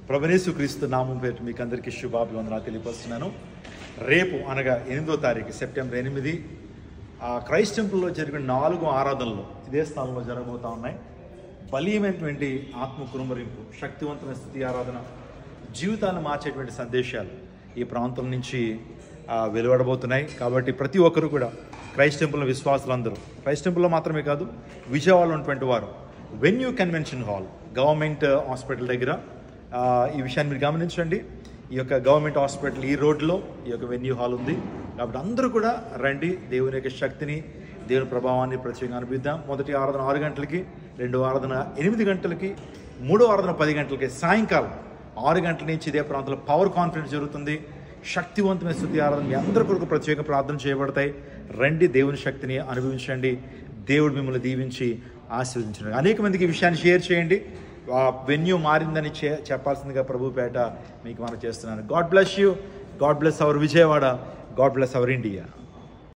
ప్రభునేసు క్రీస్తు నామం పేరు మీకు అందరికీ శుభాభివందనాలు తెలియపరుస్తున్నాను. రేపు అనగా 8వ తారీఖు సెప్టెంబర్ 8 క్రైస్ట్ టెంపుల్లో జరిగిన 4 ఆరాధనలు ఇదే స్థలంలో జరగబోతూ ఉన్నాయి. బలీయమైనటువంటి ఆత్మ కురుమరింపు, శక్తివంతమైన స్తుతి ఆరాధన, జీవితాలను మార్చేటువంటి సందేశాలు ఈ ప్రాంతం నుంచి వెలువడబోతున్నాయి. కాబట్టి ప్రతి ఒక్కరు కూడా క్రైస్ట్ టెంపుల్ విశ్వాసులందరూ, క్రైస్ట్ టెంపుల్లో మాత్రమే కాదు, విజయవాడలో ఉన్నటువంటి వారు venue convention hall government hospital దగ్గర ఈ విషయాన్ని మీరు గమనించండి. ఈ యొక్క గవర్నమెంట్ హాస్పిటల్ ఈ రోడ్లో ఈ యొక్క వెన్యూ హాల్ ఉంది. కాబట్టి అందరూ కూడా రండి, దేవుని యొక్క శక్తిని, దేవుని ప్రభావాన్ని ప్రత్యేకంగా అనుభవిద్దాం. మొదటి ఆరాధన 6 గంటలకి, 2వ ఆరాధన 8 గంటలకి, 3వ ఆరాధన 10 గంటలకి, సాయంకాలం 6 గంటల నుంచి ఇదే ప్రాంతంలో పవర్ కాన్ఫరెన్స్ జరుగుతుంది. శక్తివంతమైన స్తుతి ఆరాధన మీ అందరి కొరకు ప్రత్యేక ప్రార్థన చేయబడతాయి. రండి, దేవుని శక్తిని అనుభవించండి. దేవుడు మిమ్మల్ని దీవించి ఆశీర్వదించండి. అనేక మందికి ఈ విషయాన్ని షేర్ చేయండి. వెన్యూ మారిందని చెప్పాల్సిందిగా ప్రభుపేట మీకు మనం చేస్తున్నాను. God bless you. God bless hour Vijayawada. God bless our India.